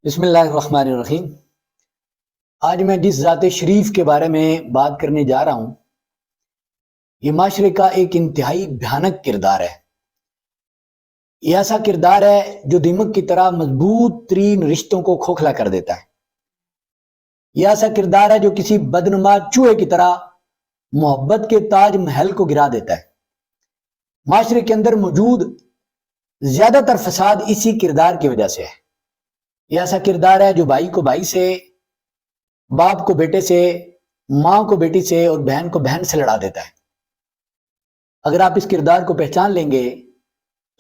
بسم اللہ الرحمن الرحیم۔ آج میں جس ذات شریف کے بارے میں بات کرنے جا رہا ہوں یہ معاشرے کا ایک انتہائی بھیانک کردار ہے۔ یہ ایسا کردار ہے جو دیمک کی طرح مضبوط ترین رشتوں کو کھوکھلا کر دیتا ہے۔ یہ ایسا کردار ہے جو کسی بدنما چوہے کی طرح محبت کے تاج محل کو گرا دیتا ہے۔ معاشرے کے اندر موجود زیادہ تر فساد اسی کردار کی وجہ سے ہے۔ یہ ایسا کردار ہے جو بھائی کو بھائی سے، باپ کو بیٹے سے، ماں کو بیٹی سے اور بہن کو بہن سے لڑا دیتا ہے۔ اگر آپ اس کردار کو پہچان لیں گے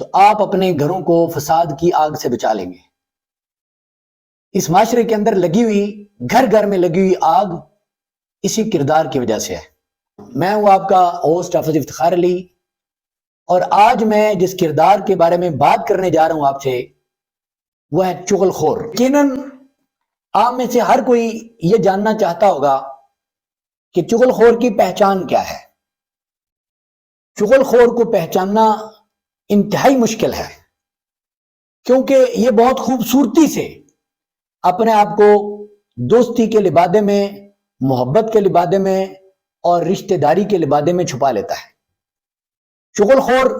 تو آپ اپنے گھروں کو فساد کی آگ سے بچا لیں گے۔ اس معاشرے کے اندر لگی ہوئی، گھر گھر میں لگی ہوئی آگ اسی کردار کی وجہ سے ہے۔ میں ہوں آپ کا ہوسٹ حافظ افتخار علی، اور آج میں جس کردار کے بارے میں بات کرنے جا رہا ہوں آپ سے وہ ہے چغل خور۔ یقیناً آپ میں سے ہر کوئی یہ جاننا چاہتا ہوگا کہ چغل خور کی پہچان کیا ہے۔ چغل خور کو پہچاننا انتہائی مشکل ہے، کیونکہ یہ بہت خوبصورتی سے اپنے آپ کو دوستی کے لبادے میں، محبت کے لبادے میں اور رشتہ داری کے لبادے میں چھپا لیتا ہے۔ چغل خور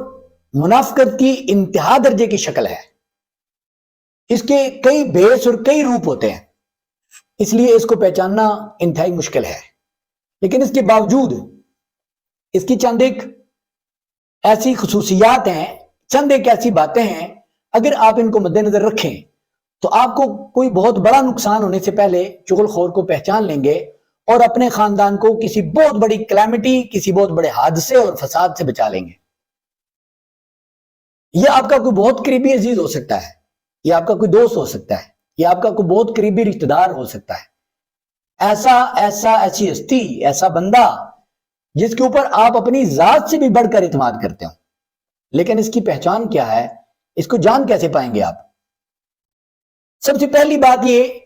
منافقت کی انتہا درجے کی شکل ہے۔ اس کے کئی بیس اور کئی روپ ہوتے ہیں، اس لیے اس کو پہچاننا انتہائی مشکل ہے۔ لیکن اس کے باوجود اس کی چند ایک ایسی خصوصیات ہیں، چند ایک ایسی باتیں ہیں، اگر آپ ان کو مد نظر رکھیں تو آپ کو کوئی بہت بڑا نقصان ہونے سے پہلے چغل خور کو پہچان لیں گے اور اپنے خاندان کو کسی بہت بڑی کلیمٹی، کسی بہت بڑے حادثے اور فساد سے بچا لیں گے۔ یہ آپ کا کوئی بہت قریبی عزیز ہو سکتا ہے، یہ آپ کا کوئی دوست ہو سکتا ہے، یہ آپ کا کوئی بہت قریبی رشتہ دار ہو سکتا ہے، ایسی ہستی، ایسا بندہ جس کے اوپر آپ اپنی ذات سے بھی بڑھ کر اعتماد کرتے ہو۔ لیکن اس کی پہچان کیا ہے؟ اس کو جان کیسے پائیں گے آپ؟ سب سے پہلی بات یہ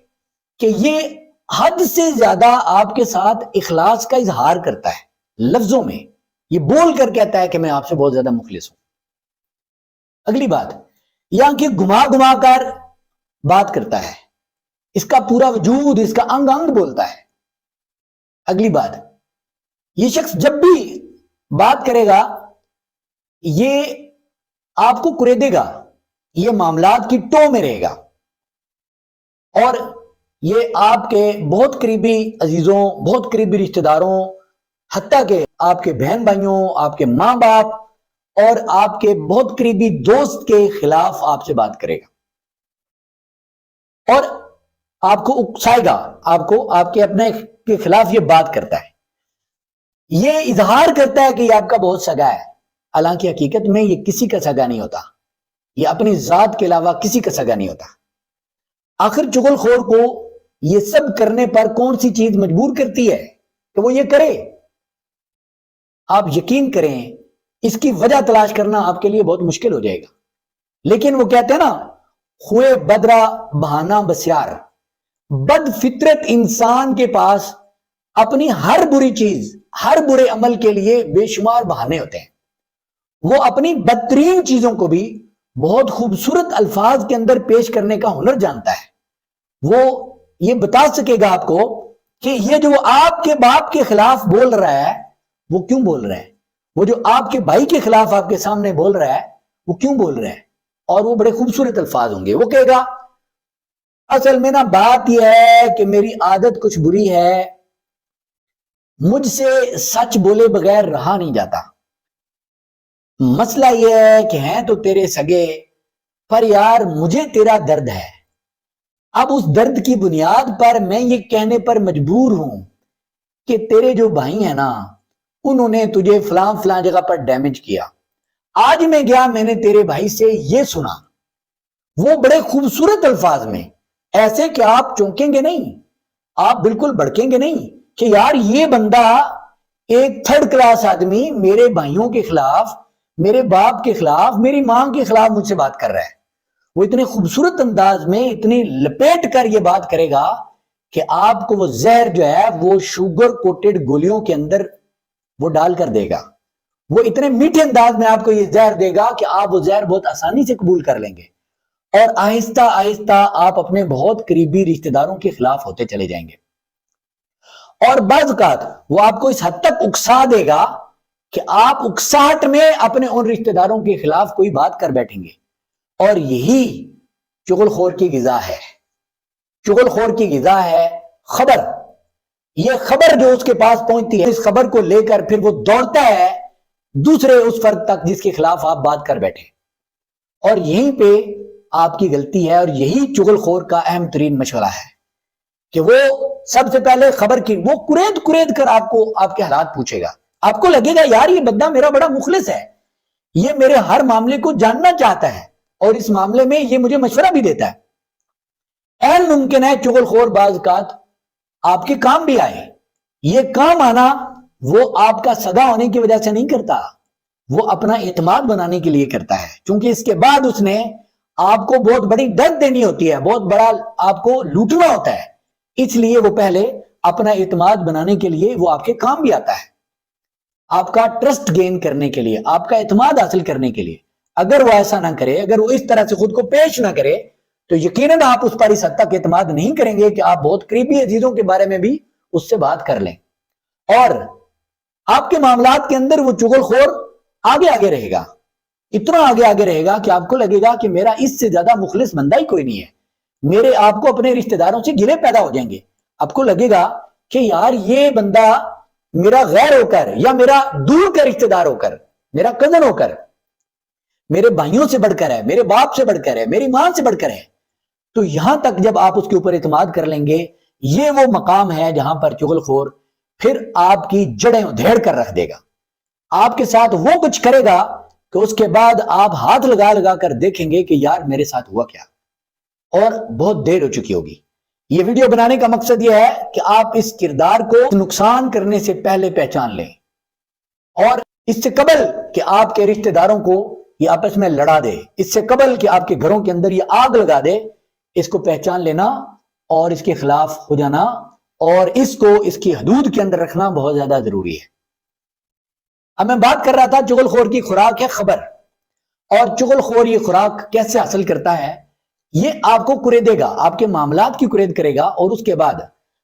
کہ یہ حد سے زیادہ آپ کے ساتھ اخلاص کا اظہار کرتا ہے، لفظوں میں یہ بول کر کہتا ہے کہ میں آپ سے بہت زیادہ مخلص ہوں۔ اگلی بات، یہ آنکھیں گھما گھما کر بات کرتا ہے، اس کا پورا وجود، اس کا انگ انگ بولتا ہے۔ اگلی بات، یہ شخص جب بھی بات کرے گا یہ آپ کو کریدے گا، یہ معاملات کی ٹو میں رہے گا، اور یہ آپ کے بہت قریبی عزیزوں، بہت قریبی رشتہ داروں، حتیٰ کہ آپ کے بہن بھائیوں، آپ کے ماں باپ اور آپ کے بہت قریبی دوست کے خلاف آپ سے بات کرے گا، اور آپ کو اکسائے گا، آپ کے اپنے کے خلاف یہ بات کرتا ہے، یہ اظہار کرتا ہے کہ یہ آپ کا بہت سگا ہے، حالانکہ حقیقت میں یہ کسی کا سگا نہیں ہوتا، یہ اپنی ذات کے علاوہ کسی کا سگا نہیں ہوتا۔ آخر چغل خور کو یہ سب کرنے پر کون سی چیز مجبور کرتی ہے کہ وہ یہ کرے؟ آپ یقین کریں اس کی وجہ تلاش کرنا آپ کے لیے بہت مشکل ہو جائے گا، لیکن وہ کہتے ہیں نا، خوئے بدرا بہانہ بسیار۔ بد فطرت انسان کے پاس اپنی ہر بری چیز، ہر برے عمل کے لیے بے شمار بہانے ہوتے ہیں۔ وہ اپنی بدترین چیزوں کو بھی بہت خوبصورت الفاظ کے اندر پیش کرنے کا ہنر جانتا ہے۔ وہ یہ بتا سکے گا آپ کو کہ یہ جو آپ کے باپ کے خلاف بول رہا ہے وہ کیوں بول رہا ہے، وہ جو آپ کے بھائی کے خلاف آپ کے سامنے بول رہا ہے وہ کیوں بول رہا ہے، اور وہ بڑے خوبصورت الفاظ ہوں گے۔ وہ کہے گا اصل میں نا بات یہ ہے کہ میری عادت کچھ بری ہے، مجھ سے سچ بولے بغیر رہا نہیں جاتا، مسئلہ یہ ہے کہ ہیں تو تیرے سگے پر یار مجھے تیرا درد ہے، اب اس درد کی بنیاد پر میں یہ کہنے پر مجبور ہوں کہ تیرے جو بھائی ہیں نا انہوں نے تجھے فلاں فلاں جگہ پر ڈیمیج کیا، آج میں گیا میں نے تیرے بھائی سے یہ سنا۔ وہ بڑے خوبصورت الفاظ میں، ایسے کہ آپ چونکیں گے نہیں، آپ بالکل بڑکیں گے نہیں کہ یار یہ بندہ ایک تھرڈ کلاس آدمی میرے بھائیوں کے خلاف، میرے باپ کے خلاف، میری ماں کے خلاف مجھ سے بات کر رہا ہے۔ وہ اتنے خوبصورت انداز میں اتنی لپیٹ کر یہ بات کرے گا کہ آپ کو وہ زہر جو ہے وہ شوگر کوٹڈ گولیوں کے اندر وہ ڈال کر دے گا۔ وہ اتنے میٹھے انداز میں آپ کو یہ زہر دے گا کہ آپ وہ زہر بہت آسانی سے قبول کر لیں گے، اور آہستہ آہستہ آپ اپنے بہت قریبی رشتہ داروں کے خلاف ہوتے چلے جائیں گے، اور بعض اوقات وہ آپ کو اس حد تک اکسا دے گا کہ آپ اکساہٹ میں اپنے ان رشتہ داروں کے خلاف کوئی بات کر بیٹھیں گے، اور یہی چغل خور کی غذا ہے۔ چغل خور کی غذا ہے خبر۔ یہ خبر جو اس کے پاس پہنچتی ہے، اس خبر کو لے کر پھر وہ دوڑتا ہے دوسرے اس فرد تک جس کے خلاف آپ بات کر بیٹھے، اور یہیں پہ آپ کی غلطی ہے، اور یہی چغل خور کا اہم ترین مشورہ ہے کہ وہ سب سے پہلے خبر کی وہ کرید کرید کر آپ کو آپ کے حالات پوچھے گا۔ آپ کو لگے گا یار یہ بندہ میرا بڑا مخلص ہے، یہ میرے ہر معاملے کو جاننا چاہتا ہے، اور اس معاملے میں یہ مجھے مشورہ بھی دیتا ہے۔ این ممکن ہے چغل خور بعض اوقات آپ کے کام بھی آئے۔ یہ کام آنا وہ آپ کا سگا ہونے کی وجہ سے نہیں کرتا، وہ اپنا اعتماد بنانے کے لیے کرتا ہے، کیونکہ اس کے بعد اس نے آپ کو بہت بڑی ڈر دینی ہوتی ہے، بہت بڑا آپ کو لوٹنا ہوتا ہے، اس لیے وہ پہلے اپنا اعتماد بنانے کے لیے وہ آپ کے کام بھی آتا ہے، آپ کا ٹرسٹ گین کرنے کے لیے، آپ کا اعتماد حاصل کرنے کے لیے۔ اگر وہ ایسا نہ کرے، اگر وہ اس طرح سے خود کو پیش نہ کرے، تو یقیناً آپ اس پر اس حد تک اعتماد نہیں کریں گے کہ آپ بہت قریبی عزیزوں کے بارے میں بھی اس سے بات کر لیں، اور آپ کے معاملات کے اندر وہ چغل خور آگے آگے رہے گا، اتنا آگے آگے رہے گا کہ آپ کو لگے گا کہ میرا اس سے زیادہ مخلص بندہ ہی کوئی نہیں ہے۔ میرے آپ کو اپنے رشتہ داروں سے گلے پیدا ہو جائیں گے، آپ کو لگے گا کہ یار یہ بندہ میرا غیر ہو کر، یا میرا دور کا رشتہ دار ہو کر، میرا کزن ہو کر، میرے بھائیوں سے بڑھ کر ہے، میرے باپ سے بڑھ کر ہے، میری ماں سے بڑھ کر ہے۔ تو یہاں تک جب آپ اس کے اوپر اعتماد کر لیں گے، یہ وہ مقام ہے جہاں پر چغل خور پھر آپ کی جڑیں ادھیڑ کر رکھ دے گا، آپ کے ساتھ وہ کچھ کرے گا کہ اس کے بعد آپ ہاتھ لگا لگا کر دیکھیں گے کہ یار میرے ساتھ ہوا کیا، اور بہت دیر ہو چکی ہوگی۔ یہ ویڈیو بنانے کا مقصد یہ ہے کہ آپ اس کردار کو نقصان کرنے سے پہلے پہچان لیں، اور اس سے قبل کہ آپ کے رشتہ داروں کو یہ آپس میں لڑا دے، اس سے قبل کہ آپ کے گھروں کے اندر یہ آگ لگا دے، اس کو پہچان لینا اور اس کے خلاف ہو جانا، اور اس کو اس کی حدود کے اندر رکھنا بہت زیادہ ضروری ہے۔ اب میں بات کر رہا تھا چغل خور کی خوراک ہے خبر، اور چغل خور یہ خوراک کیسے حاصل کرتا ہے؟ یہ آپ کو کریدے گا، آپ کے معاملات کی کرید کرے گا، اور اس کے بعد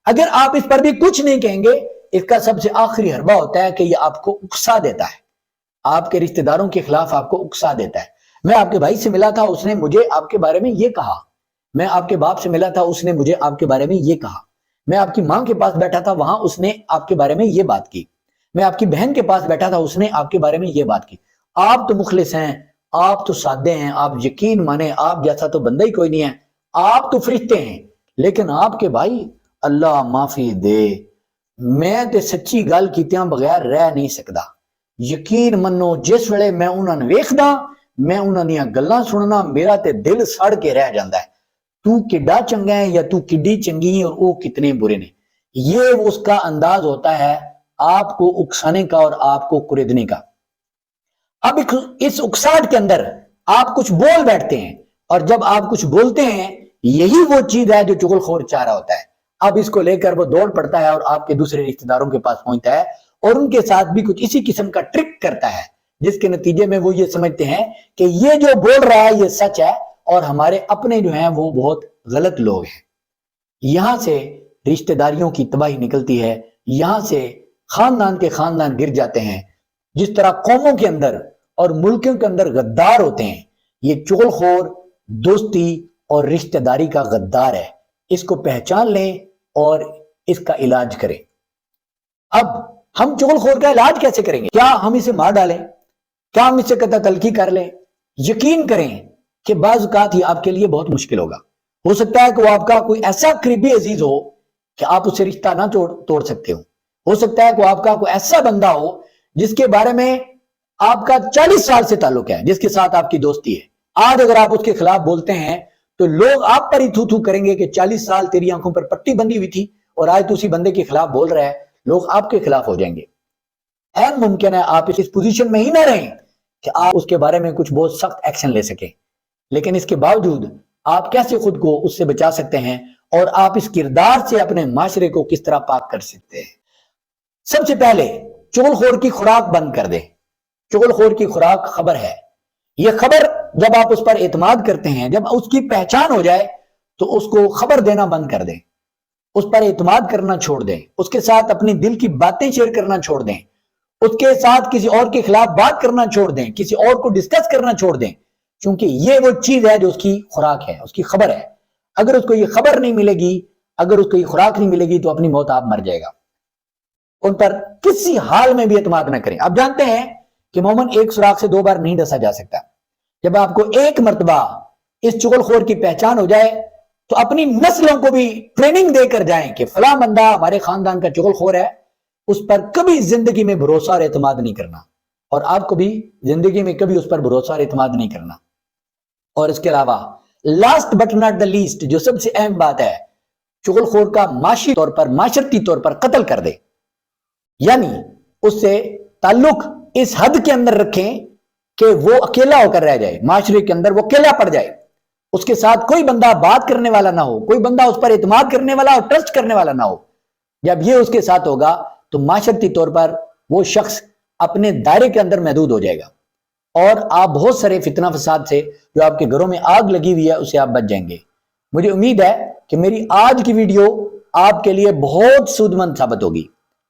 اگر آپ اس پر بھی کچھ نہیں کہیں گے، اس کا سب سے آخری حربہ ہوتا ہے کہ یہ آپ کو اکسا دیتا ہے، آپ کے رشتہ داروں کے خلاف آپ کو اکسا دیتا ہے۔ میں آپ کے بھائی سے ملا تھا، اس نے مجھے آپ کے بارے میں یہ کہا، میں آپ کے باپ سے ملا تھا، اس نے مجھے آپ کے بارے میں یہ کہا، میں آپ کی ماں کے پاس بیٹھا تھا، وہاں اس نے آپ کے بارے میں یہ بات کی، میں آپ کی بہن کے پاس بیٹھا تھا، اس نے آپ کے بارے میں یہ بات کی۔ آپ تو مخلص ہیں، آپ تو سادے ہیں، آپ یقین مانیں آپ جیسا تو بندہ ہی کوئی نہیں ہے، آپ تو فرشتے ہیں، لیکن آپ کے بھائی اللہ معافی دے، میں تے سچی گل کیتیاں بغیر رہ نہیں سکدا۔ یقین منو جس ویلے میں انہاں نوں ویکھدا، میں انہاں دیاں گلاں سننا، میرا تے دل سڑ کے رہ جاندا ہے، تو کڈا چنگا ہے یا تو کڈی چنگی ہے، اور وہ کتنے برے نے۔ یہ اس کا انداز ہوتا ہے آپ کو اکسانے کا اور آپ کو کریدنے کا۔ اب اس اکساہٹ کے اندر آپ کچھ بول بیٹھتے ہیں، اور جب آپ کچھ بولتے ہیں، یہی وہ چیز ہے جو چغل خور چاہ رہا ہوتا ہے۔ اب اس کو لے کر وہ دوڑ پڑتا ہے اور آپ کے دوسرے رشتہ داروں کے پاس پہنچتا ہے، اور ان کے ساتھ بھی کچھ اسی قسم کا ٹرک کرتا ہے، جس کے نتیجے میں وہ یہ سمجھتے ہیں کہ یہ جو بول رہا ہے یہ سچ ہے، اور ہمارے اپنے جو ہیں وہ بہت غلط لوگ ہیں۔ یہاں سے رشتہ داریوں کی تباہی نکلتی ہے، یہاں سے خاندان کے خاندان گر جاتے ہیں۔ جس طرح قوموں کے اندر اور ملکوں کے اندر غدار ہوتے ہیں، یہ چغل خور دوستی اور رشتہ داری کا غدار ہے۔ اس کو پہچان لیں اور اس کا علاج کریں۔ اب ہم چغل خور کا علاج کیسے کریں گے؟ کیا ہم اسے مار ڈالیں؟ کیا ہم اسے قطع تلخی کر لیں؟ یقین کریں کہ بعض اوقات یہ آپ کے لیے بہت مشکل ہوگا۔ ہو سکتا ہے کہ وہ آپ کا کوئی ایسا قریبی عزیز ہو کہ آپ اسے رشتہ نہ توڑ سکتے ہو سکتا ہے کہ آپ کا کوئی ایسا بندہ ہو جس کے بارے میں آپ کا 40 سال سے تعلق ہے، جس کے ساتھ آپ کی دوستی ہے۔ آج اگر آپ اس کے خلاف بولتے ہیں تو لوگ آپ پر ہی تھو تھو کریں گے کہ 40 سال تیری آنکھوں پر پٹی بندی ہوئی تھی، اور آج تو اسی بندے کے خلاف بول رہا ہے، لوگ آپ کے خلاف ہو جائیں گے۔ این ممکن ہے آپ اس پوزیشن میں ہی نہ رہیں کہ آپ اس کے بارے میں کچھ بہت سخت ایکشن لے سکیں، لیکن اس کے باوجود آپ کیسے خود کو اس سے بچا سکتے ہیں، اور آپ اس کردار سے اپنے معاشرے کو کس طرح پاک کر سکتے ہیں؟ سب سے پہلے چغل خور کی خوراک بند کر دیں۔ چغل خور کی خوراک خبر ہے۔ یہ خبر جب آپ اس پر اعتماد کرتے ہیں، جب اس کی پہچان ہو جائے تو اس کو خبر دینا بند کر دیں، اس پر اعتماد کرنا چھوڑ دیں، اس کے ساتھ اپنی دل کی باتیں شیئر کرنا چھوڑ دیں، اس کے ساتھ کسی اور کے خلاف بات کرنا چھوڑ دیں، کسی اور کو ڈسکس کرنا چھوڑ دیں، کیونکہ یہ وہ چیز ہے جو اس کی خوراک ہے، اس کی خبر ہے۔ اگر اس کو یہ خبر نہیں ملے گی، اگر اس کو یہ خوراک نہیں ملے گی تو اپنی موت آپ مر جائے گا۔ ان پر کسی حال میں بھی اعتماد نہ کریں۔ آپ جانتے ہیں کہ مومن ایک سوراخ سے 2 بار نہیں ڈسا جا سکتا۔ جب آپ کو ایک مرتبہ اس چغل خور کی پہچان ہو جائے تو اپنی نسلوں کو بھی ٹریننگ دے کر جائیں کہ فلاں بندہ ہمارے خاندان کا چغل خور ہے، اس پر کبھی زندگی میں بھروسہ اور اعتماد نہیں کرنا، اور آپ کو بھی زندگی میں کبھی اس پر بھروسہ اور اعتماد نہیں کرنا۔ اور اس کے علاوہ last but not the least, جو سب سے اہم بات ہے، چغل خور کا معاشی طور پر، معاشرتی طور پر قتل کر دے، یعنی اس سے تعلق اس حد کے اندر رکھیں کہ وہ اکیلا ہو کر رہ جائے، معاشرے کے اندر وہ اکیلا پڑ جائے، اس کے ساتھ کوئی بندہ بات کرنے والا نہ ہو، کوئی بندہ اس پر اعتماد کرنے والا اور ٹرسٹ کرنے والا نہ ہو۔ جب یہ اس کے ساتھ ہوگا تو معاشرتی طور پر وہ شخص اپنے دائرے کے اندر محدود ہو جائے گا، اور آپ بہت سارے فتنہ فساد سے جو آپ کے گھروں میں آگ لگی ہوئی ہے اسے آپ بچ جائیں گے۔ مجھے امید ہے کہ میری آج کی ویڈیو آپ کے لیے بہت سود مند ثابت ہوگی،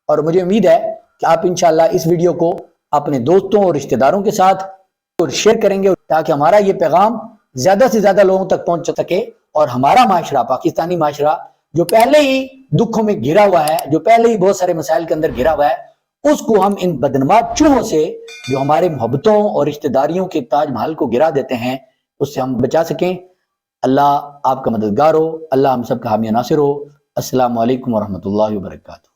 اور مجھے امید ہے کہ آپ انشاءاللہ اس ویڈیو کو اپنے دوستوں اور رشتہ داروں کے ساتھ شیئر کریں گے تاکہ ہمارا یہ پیغام زیادہ سے زیادہ لوگوں تک پہنچ سکے، اور ہمارا معاشرہ، پاکستانی معاشرہ جو پہلے ہی دکھوں میں گھرا ہوا ہے، جو پہلے ہی بہت سارے مسائل کے اندر گھرا ہوا ہے، اس کو ہم ان بدنما چوہوں سے جو ہمارے محبتوں اور رشتہ داریوں کے تاج محل کو گرا دیتے ہیں، اس سے ہم بچا سکیں۔ اللہ آپ کا مددگار ہو، اللہ ہم سب کا حامی ناصر ہو۔ السلام علیکم ورحمۃ اللہ وبرکاتہ۔